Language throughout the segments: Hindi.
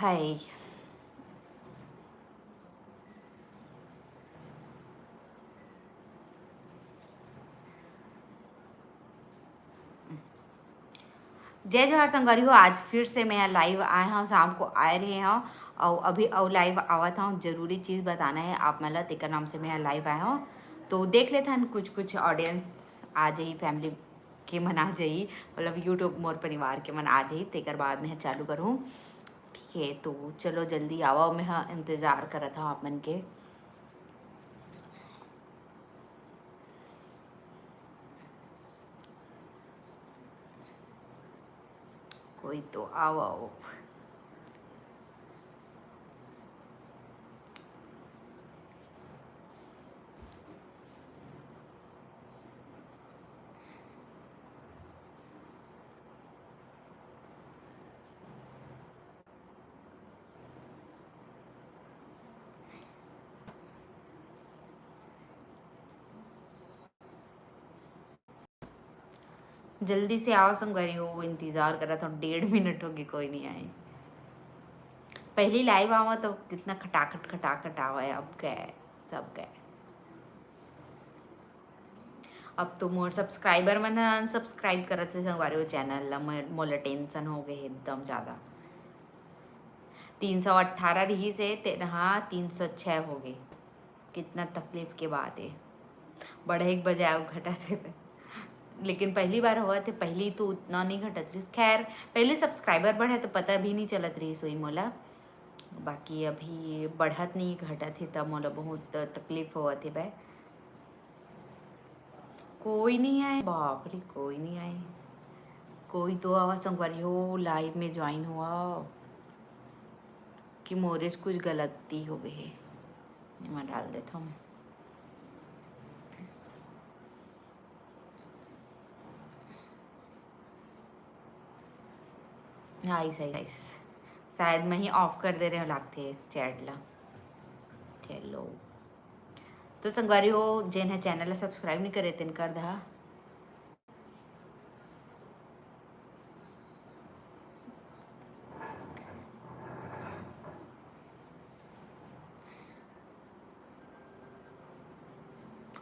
हाय। जय जवाहर संगवारी हो। आज फिर से मैं यहाँ लाइव आए हूँ, शाम को आए रहे हूँ और अभी और लाइव आवा था। जरूरी चीज़ बताना है आप मला, तेकर नाम से मैं यहाँ लाइव आया हूँ। तो देख लेते हैं कुछ कुछ ऑडियंस आ जाई, फैमिली के मन आ जाई, मतलब यूट्यूब मोर परिवार के मन आ जाई, तेकर बाद मैं चालू करूँ। ठीक है, तो चलो जल्दी आवा, मैं हाँ इंतज़ार कर रहा था आप मन के। कोई तो आओ। जल्दी से आओ संगवारी हो, इंतज़ार कर रहा था, 1.5 मिनट हो गए, कोई नहीं आए। पहली लाइव आवा तो कितना खटाखट खटाखट आवा है, अब गए सब गए। अब तो मोर सब्सक्राइबर मन अनसब्सक्राइब करत थे संगवारी हो चैनल ला, मोला टेंशन हो गए एकदम ज़्यादा। 318 रही से हाँ 306 हो गए। कितना तकलीफ के बात है, बढ़े एक बजाय घटा थे। लेकिन पहली बार हुआ थे, पहली तो उतना नहीं घटत रही। खैर पहले सब्सक्राइबर बढ़े तो पता भी नहीं चलत रही सोई मोला, बाकी अभी बढ़त नहीं घटत है, तब मोला बहुत तकलीफ हुआ थे भाई। कोई नहीं आए, बाप रे कोई नहीं आए। कोई तो आवा संगवारी हो, लाइव में ज्वाइन हुआ कि मोरे से कुछ गलती हो गई है। मैं डाल देता हूँ। Nice nice. शायद मैं ही ऑफ कर दे रहे हो लागते चैट ला। चलो तो संगवारी हो, जेन है चैनल ला सब्सक्राइब नहीं करे तेन कर दा।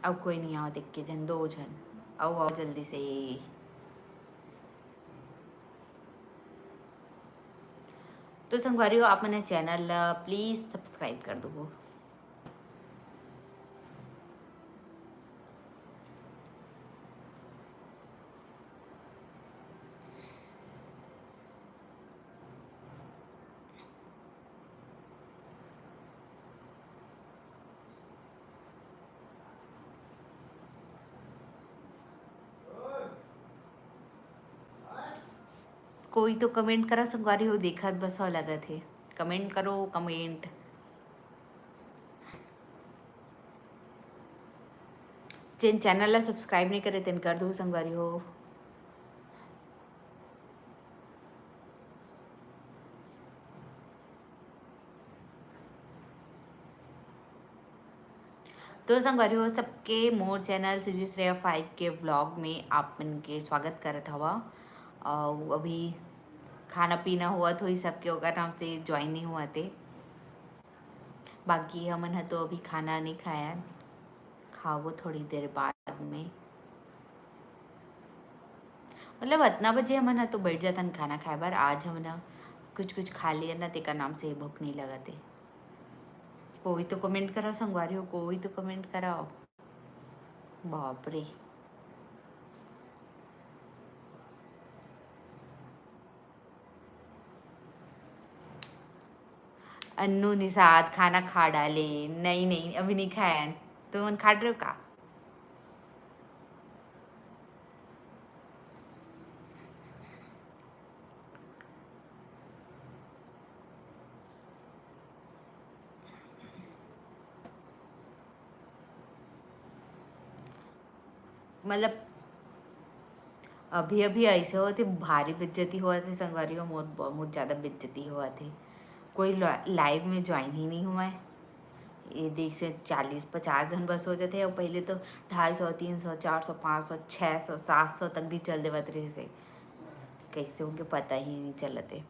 अब कोई नहीं आओ, देख के जन 2 जन आओ आओ जल्दी से। तो संगवारी हो, आप मैंने चैनल प्लीज़ सब्सक्राइब कर दो। कोई तो कमेंट करा संगवारी हो, देखत बस हो लगा थे। कमेंट करो कमेंट। जिन चैनल ला सब्सक्राइब नहीं करे तेन कर दो संगवारी हो। तो संगवारी हो, सबके मोर चैनल सीजी श्रेया 5 के व्लॉग में आप मन के स्वागत करत हवा। और अभी खाना पीना हुआ तो ही सबके ओकर नाम से ज्वाइन नहीं हुआ थे। बाकी हमन है तो अभी खाना नहीं खाया, खाओ थोड़ी देर बाद में। मतलब इतना बजे हमन है तो बैठ जातन खाना खाए बार। आज हमन कुछ कुछ खा लिया ना, तेका नाम से भूख नहीं लगा थे। कोई तो कमेंट कराओ संगवारी हो, कोई तो कमेंट कराओ। बाप रे। अन्नू निषाद खाना खा डाले। नहीं नहीं अभी नहीं खाया। तुम खा रहे हो का? मतलब अभी अभी ऐसे होते भारी बेइज्जती हुआ थे संगवारी हो, मोर बहुत ज़्यादा बेइज्जती हुआ थे। कोई लाइव में ज्वाइन ही नहीं हुआ है। ये देख से 40-50 जन बस हो जाते हैं, और पहले तो 250, 300, 400, 500, 600, 700 तक भी चल देवत रहे से। कैसे उनके पता ही नहीं चलते।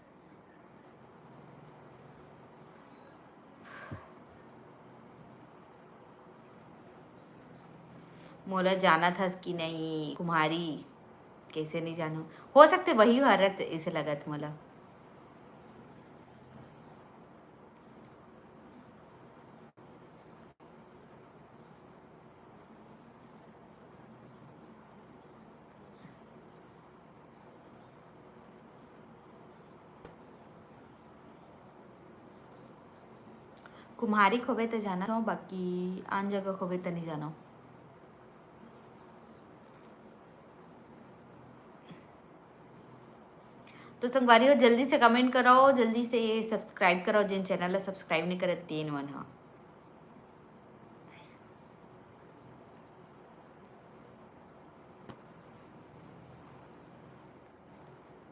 मोला जाना था कि नहीं कुम्हारी, कैसे नहीं जानू, हो सकते वही हरत इसे लगत मोला। कुम्हारी खोबे तो जाना था, बाकी आन जगह खोबे तो नहीं जाना। तो संगवारी हो जल्दी से कमेंट करो, जल्दी से सब्सक्राइब करो, जिन चैनल सब्सक्राइब नहीं करे तीन वन। हाँ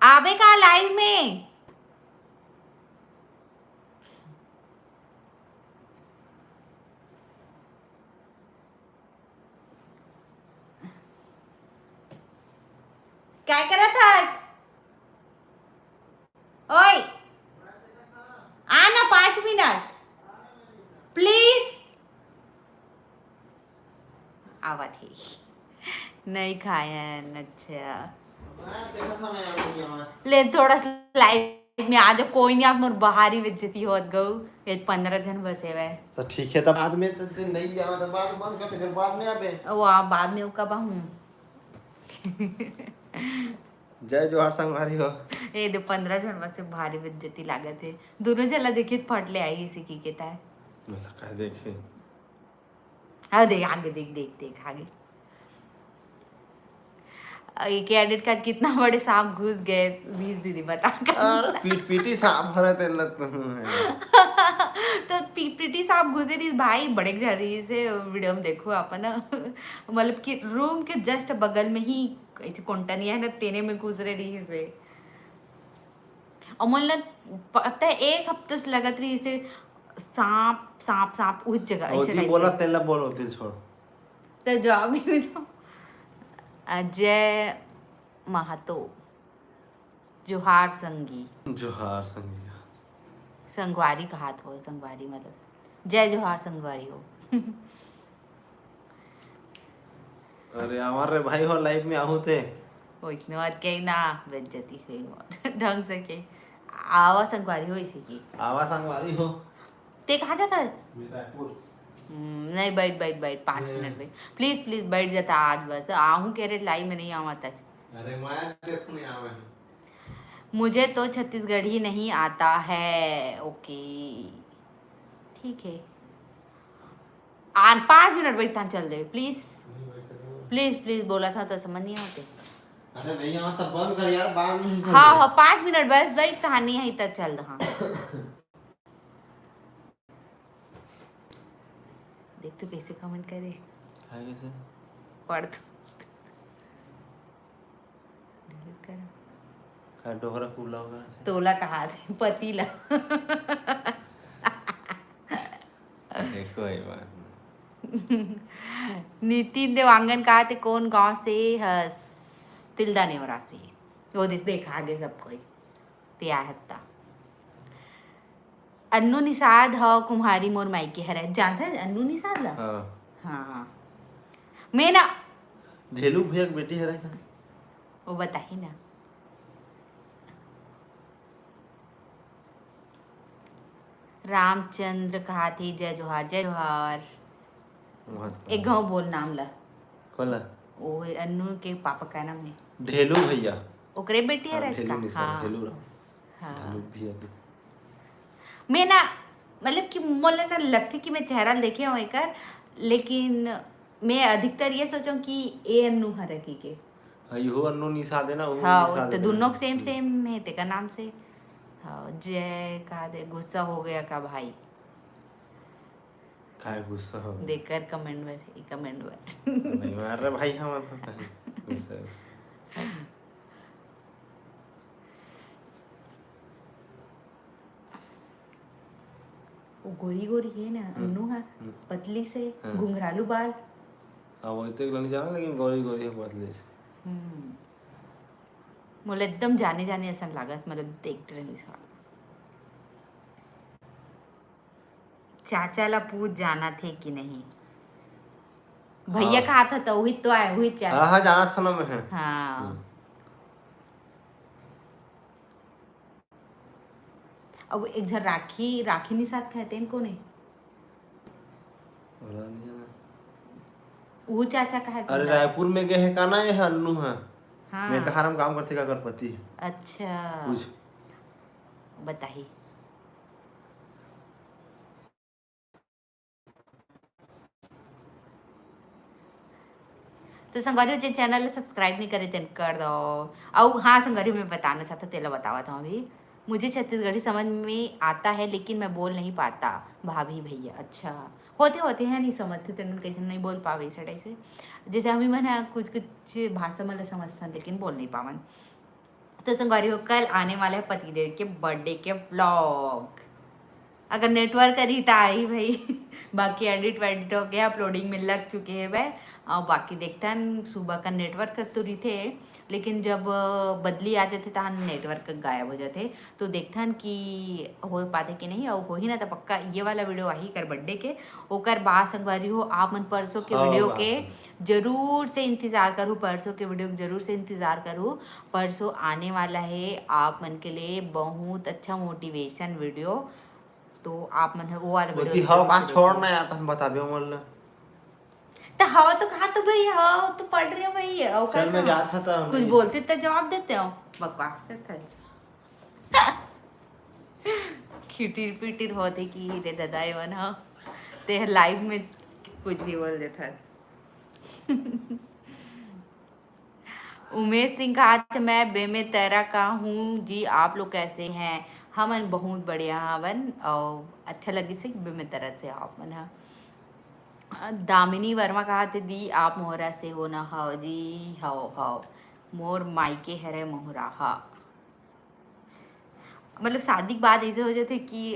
आबे का लाइव में क्या करा था आज? ओए आना 5 मिनट प्लीज। आवा थी नहीं खाया। अच्छा ले थोड़ा लाइव में आ जाओ, कोई नहीं, आप मोर बाहरी बेइज्जती होत गऊ। ये 15 जन बसे हुए तो ठीक है, तब बाद में तो नहीं जाओ, तो बाद बंद कर, फिर बाद में आबे। वो आप बाद में कब हूँ जय जोहार संगवारी हो। ये दो 15 जन बसे भारी बेइज्जती लागत है। दोनों चला देखिए फट ले आई इसी की कहता है। मतलब क्या देखे, हाँ देख आगे, देख देख देख आगे। एक एडिट कार्ड कितना बड़े सांप घुस गए, 20 दीदी बता कर। अरे पीट पीटी सांप भरे तेल तुम है। तो पीपीटी सांप घुसे रही भाई, बड़े जरिए से वीडियो में देखो अपन। मतलब कि रूम के जस्ट बगल में ही ऐसे कोंटनी है ना, तेने में घुस रही से। और मतलब पता है 1 हफ्ते से लगत रही इसे सांप सांप सांप उस जगह ऐसे ओती टाइप बोला से। तेल बोलो, तिल छोड़। तो जवाब भी दो। अजय महतो, जोहार संगी, जोहार संगिया। संगवारी कहा हो, संगवारी मतलब जय जोहार संगवारी हो। अरे हमारे भाई हो लाइव में आहू थे। वो इतने बात कही ना, बेइज्जती हुई और ढंग से कही। आवा संगवारी हो इसी की। आवा संगवारी हो। ते कहाँ जाता है? मिर्जापुर। नहीं बैठ बैठ बैठ 5 मिनट बैठ, प्लीज प्लीज बैठ जाता आज, बस आहू कह रहे लाइव में नहीं आवा तज। अरे मैं देखो नहीं आवे। मुझे तो छत्तीसगढ़ ही नहीं आता है। ओके ठीक है, 5 मिनट बैठता चल दे प्लीज प्लीज प्लीज, बोला था तो समझ नहीं आते। अरे नहीं आवा तब बंद कर यार, बाद में कर। हाँ हाँ 5 मिनट बस बैठ, कहानी है तक चल रहा। देख तो कैसे कमेंट करे, कैसे पढ़ तो डिलीट कर। का डोहरा कूला होगा तोला कहा थे पतीला। कोई बात नितिन देवांगन कहा थे कौन गांव से हस, तिल्दा नेवरा से। वो देखा आगे सब कोई त्या हत्ता। अन्नू निषाद ह कुम्हारी मोर मायके हरे, जानता है अन्नू निषाद ला? हाँ हाँ मैं ना ढेलू भैया की बेटी है रे। वो बताही ना। रामचंद्र कहा थी जय जोहार जय जोहार। एक गाँव बोल नाम ला। कौन वो अन्नू के पापा का नाम है ढेलू भैया। ओकरे बेटी है हाँ, राज ढेलू का। निशान, हाँ ढेलू राम, हाँ ढेलू भैया की। मैं ना मतलब कि मोला ना लगती कि मैं चेहरा देखे हूँ एक, लेकिन मैं अधिकतर ये सोचूं कि ए अन्नू हरकी के। हाँ यो अन्नू निशा देना, वो हाँ निशा तो देना। दोनों सेम सेम है तेका नाम से। हाँ जय कहा दे, गुस्सा हो गया का भाई काय गुस्सा हो गया? देखकर कमेंट में कमेंट में। नहीं मार रहा भाई, हम कहीं गुस्सा गुस्सा। वो गोरी गोरी है ना अन्नू है, पतली से घुंघरालू बाल। हाँ वो तो नहीं जाना, लेकिन गोरी गोरी है पतली से। मोला एकदम जाने जाने ऐसा लागत, मतलब देखते रही साल। चाचा ला पूछ जाना थे कि नहीं, भैया हाँ कहा था तो वही तो आए वही चाहे। हाँ हाँ, जाना था ना मैं। हाँ अब एक जन राखी राखी नहीं साथ कहते हैं कौन है बोला नहीं जाना। वो चाचा का है अरे पिंडा। रायपुर में गए हैं का ना, ये अन्नू है। मैं हाँ कहा हम काम करते का करपति अच्छा कुछ। बताइए। तो संगवारी जो चैनल सब्सक्राइब नहीं करे तेन कर दो। और हाँ संगवारी मैं बताना चाहता तेला बतावा था अभी। मुझे छत्तीसगढ़ी समझ में आता है लेकिन मैं बोल नहीं पाता। भाभी भैया अच्छा होते होते हैं नहीं समझते तेन कैसे नहीं बोल पावे इस टाइप से। जैसे हम ही मन कुछ कुछ भाषा मतलब समझता लेकिन बोल नहीं पावन। तो संगवारी हो कल आने वाला है पतिदेव के बर्थडे के व्लॉग। अगर नेटवर्क करी तो आई भाई बाकी एडिट वेडिट हो गया अपलोडिंग में लग चुके हैं वह। और बाकी देखते हैं सुबह का नेटवर्क तो रही थे लेकिन जब बदली आ जाते तो नेटवर्क गायब हो जाते। तो देखते हैं कि हो पाते कि नहीं और हो ही ना तो पक्का ये वाला वीडियो आई कर बर्थडे के ओकर बाद संगवारी हो आप मन परसों के हाँ वीडियो बात के है। जरूर से इंतज़ार करूँ। परसों के वीडियो जरूर से इंतज़ार करूँ। परसों आने वाला है आप मन के लिए बहुत अच्छा मोटिवेशन वीडियो। तो आप मन वो वाला वीडियो होती हाँ जरूर से बात छोड़ देखिए। ना यार, हम बताबे मोल। तो हवा तो कहा तो भाई हवा तो पढ़ रहे हो भाई और चल कर मैं कहाँ जाता था कुछ नहीं। बोलते तो जवाब देते हो बकवास करता है खिटिर पिटिर होते कि रे दादा एवन हाँ ते लाइव में कुछ भी बोल देता है। उमेश सिंह का हाथ मैं बेमे तैरा का हूँ जी आप लोग कैसे हैं। हमन बहुत बढ़िया हवन और अच्छा लगी से बेमे तैरा से आप मन हाँ। दामिनी वर्मा कहा थे दी आप मोहरा से हो ना हाओ जी हाओ हाओ मोर मायके हरे मोहरा हा। मतलब शादी के बाद ऐसे हो जाते कि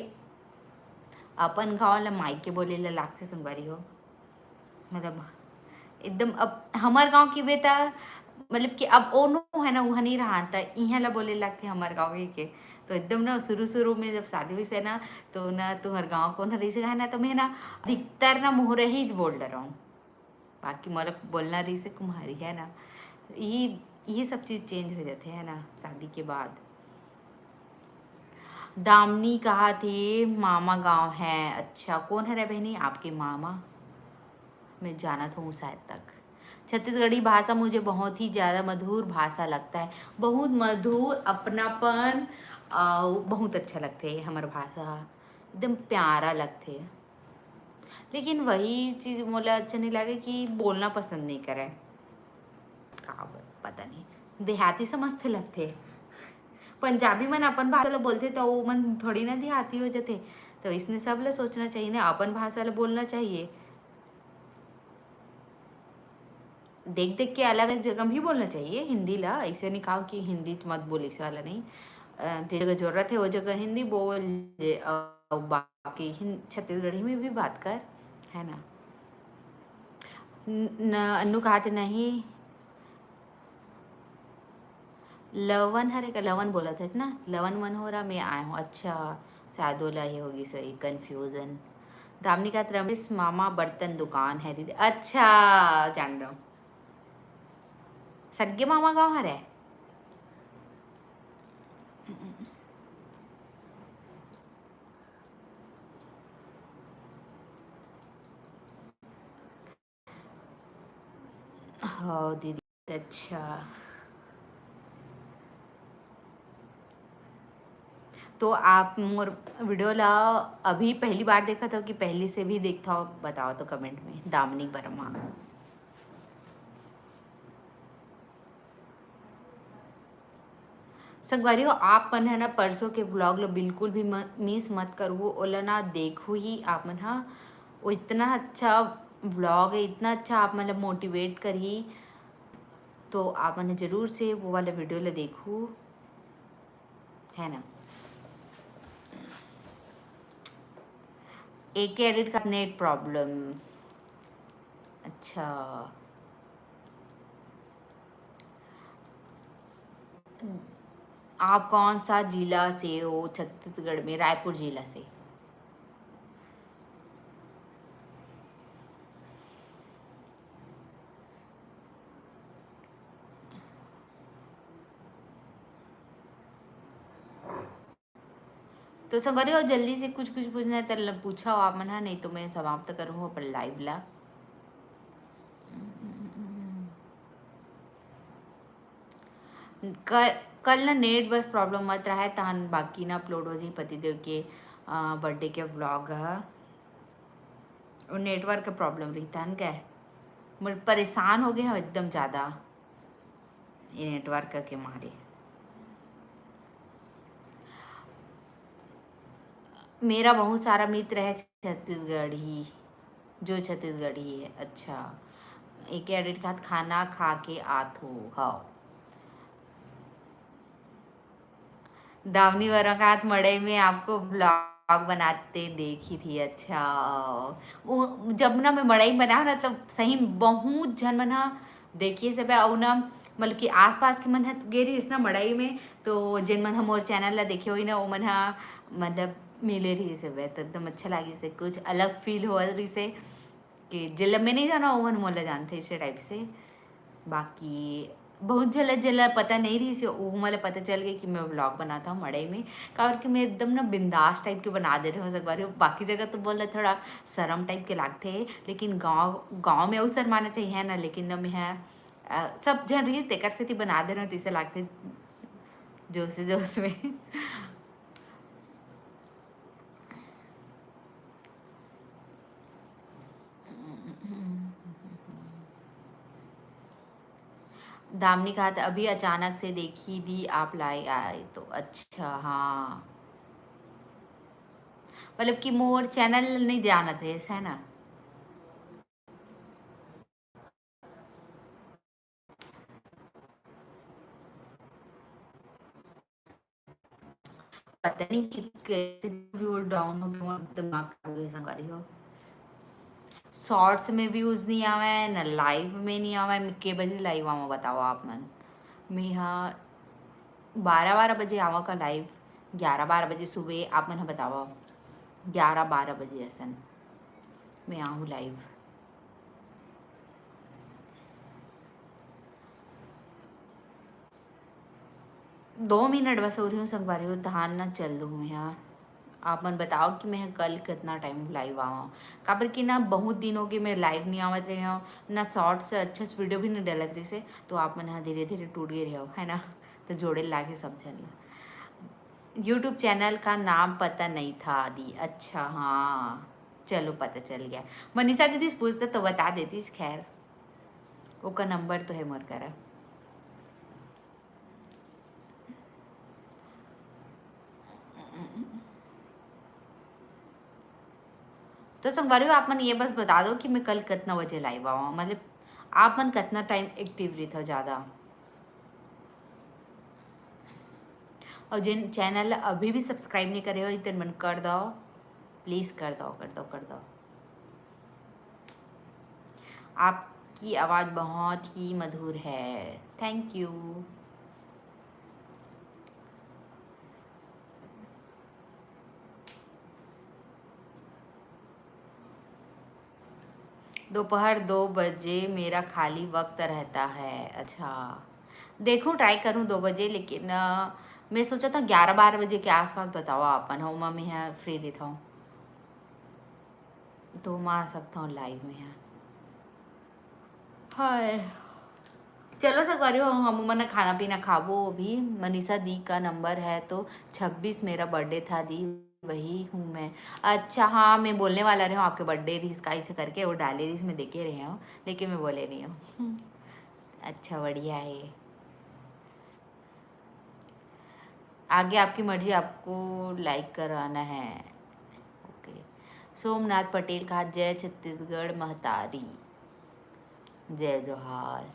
अपन गाँव ला मायके बोले ला लागते संगवारी हो। मतलब एकदम अब हमार गांव की बेटा मतलब कि अब ओनो है ना वहाँ नहीं रहा था यहाँ ला बोले लगते हमार गाँव ही के। तो एकदम ना शुरू शुरू में जब शादी हुई से ना तो ना तुम्हारे गाँव को ना रही से ना तो मैं ना अधिकतर ना मोहरे ही बोल रहा हूँ। बाकी मोर बोलना रही से कुम्हारी है ना ये सब चीज़ चेंज हो जाते हैं ना शादी के बाद। दामनी कहा थे मामा गांव है अच्छा कौन है रे बहनी आपके मामा। मैं जाना था हूँ शायद तक। छत्तीसगढ़ी भाषा मुझे बहुत ही ज़्यादा मधुर भाषा लगता है। बहुत मधुर अपनापन बहुत अच्छा लगते है हमार भाषा एकदम प्यारा लगते है। लेकिन वही चीज़ मोला अच्छा नहीं लगे कि बोलना पसंद नहीं करे का पता नहीं देहाती समझते लगते। पंजाबी मन अपन भाषा ला बोलते तो वो मन थोड़ी ना देहाती हो जाते। तो इसने सब ला सोचना चाहिए ना अपन भाषा ला बोलना चाहिए। देख देख के अलग अलग जगह भी बोलना चाहिए हिंदी ला ऐसे नहीं कहा कि हिंदी मत बोल ऐसे वाला नहीं। जिस जगह जरूरत है वो जगह हिंदी बोल और बाकी छत्तीसगढ़ी में भी बात कर है ना। अन्नू कहा थे नहीं लवन हरे का लवन बोला था ना लवन मन हो रहा मैं आया हूँ अच्छा शायद बोला ये होगी सही कन्फ्यूजन। दामनी का रमेश मामा बर्तन दुकान है दीदी अच्छा जान रहा हूँ सग्गे मामा गाँव हरे। हाँ दीदी अच्छा। तो आप मोर वीडियो ला अभी पहली बार देखा था कि पहले से भी देखता हो बताओ तो कमेंट में दामिनी वर्मा। संगवारी हो आप मन है ना परसों के ब्लॉग लो बिल्कुल भी मिस मत करो ओला ना देखो ही आप मन हाँ। वो इतना अच्छा ब्लॉग है इतना अच्छा आप मतलब मोटिवेट करी। तो आप मैंने ज़रूर से वो वाला वीडियो ला देखो है ना। एक एडिट का नेट प्रॉब्लम अच्छा। आप कौन सा जिला से हो छत्तीसगढ़ में रायपुर जिला से। तो संगवारी हो जल्दी से कुछ कुछ पूछना है तो पूछा हो आप मन हा, नहीं तो मैं समाप्त करूँ पर लाइव ला। कल कल ना नेट बस प्रॉब्लम मत रहा है तहन बाकी ना अपलोड हो जाए पतिदेव के बर्थडे के व्लॉग है और नेटवर्क का प्रॉब्लम रहता है क्या मैं परेशान हो गए हैं एकदम ज़्यादा ये नेटवर्क के मारे। मेरा बहुत सारा मित्र है छत्तीसगढ़ ही, जो छत्तीसगढ़ ही है। अच्छा एक एडिट का खाना खा के आथो हाँ दावनी वरंगात मड़ई में आपको ब्लॉग बनाते देखी थी। अच्छा वो जब ना मैं मड़ई में बना ना तब सही बहुत जन मना देखिए सब और ना मतलब कि आसपास के मन है तो गेरी इस ना मड़ई में तो जिन मन हम और चैनल ला देखे हुई ना वो मन हा मतलब मिले रही से तो एकदम अच्छा लगी से कुछ अलग फील हुआ रही से कि जिला मैं नहीं जाना वो मन मोला जानते इस टाइप से। बाकी बहुत जला जला पता नहीं रही से वो मला पता चल गया कि मैं व्लॉग बनाता हूँ मड़ई में कारण कि मैं एकदम ना बिंदास टाइप के बना दे रही हूँ बार बाकी जगह तो बोल रहे थोड़ा शर्म टाइप के लागते हैं लेकिन गांव गांव में अवसर माना चाहिए ना लेकिन ना मैं सब जन रही तेकर से बना दे रहे हो तीसरे लागते जोश जोश में। दामनी कहा था अभी अचानक से देखी दी आप लाई आए तो अच्छा हाँ मतलब कि मोर चैनल नहीं जानत रहे है ना। पता नहीं कि कैसे व्यू डाउन हो गया दिमाग खराब हो गया संगारी हो। शॉर्ट्स में व्यूज नहीं आवे न लाइव में नहीं आवे मैं के बजे लाइव आवा बताओ आप मन। मैं यहाँ 12-12 बजे आवा का लाइव 11-12 बजे सुबह आप मन बताओ 11-12 बजे ऐसा मैं आऊँ लाइव। 2 मिनट बस हो रही हूँ संगवारी हो धान ना चल दूँ मैं यहाँ। आप मन बताओ कि मैं कल कितना टाइम लाइव आवा काबर कि ना बहुत दिन हो गए मैं लाइव नहीं आवत रही हूँ ना शॉर्ट से अच्छा से वीडियो भी नहीं डलत रही से तो आप मन यहाँ धीरे धीरे टूट गए रहे हो है ना तो जोड़े लागे सब जन यूट्यूब चैनल का नाम पता नहीं था आदि अच्छा हाँ चलो पता चल गया। मनीषा दीदी से पूछते तो बता देती खैर उसका नंबर तो है मोर करा। तो संगवारी आप मन ये बस बता दो कि मैं कल कितना बजे लाइव आवा मतलब आप मन कितना टाइम एक्टिव रही था ज़्यादा और जिन चैनल अभी भी सब्सक्राइब नहीं करे हो इतने मन कर दो प्लीज़ कर दो कर दो कर दो। आपकी आवाज़ बहुत ही मधुर है थैंक यू। दोपहर 2 बजे मेरा खाली वक्त रहता है। अच्छा देखो ट्राई करूँ 2 बजे लेकिन मैं सोचा था 11-12 बजे के आसपास बताओ आपन हो मैं यहाँ फ्री रहता हूँ तो मैं आ सकता हूँ लाइव में यहाँ। हाय चलो संगवारी हो हम मन खाना पीना खाबो अभी मनीषा दी का नंबर है तो 26 मेरा बर्थडे था दी वही हूँ मैं। अच्छा हाँ मैं बोलने वाला रही हूँ आपके बर्थडे रीस का ऐसे करके वो डाले रीस में देखे रहे हूँ लेकिन मैं बोले नहीं हूँ। अच्छा बढ़िया है आगे आपकी मर्जी आपको लाइक कराना है। ओके सोमनाथ पटेल कहा जय छत्तीसगढ़ महतारी जय जोहार।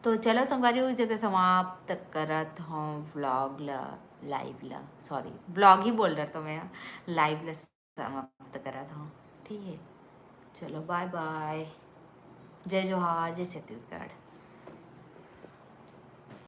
तो चलो संगवारी उस जगह समाप्त करत हूँ व्लॉग ला लाइव ला सॉरी ब्लॉग ही बोल रहा था मैं लाइव ला समाप्त करत हूँ ठीक है। चलो बाय बाय जय जोहार जय छत्तीसगढ़।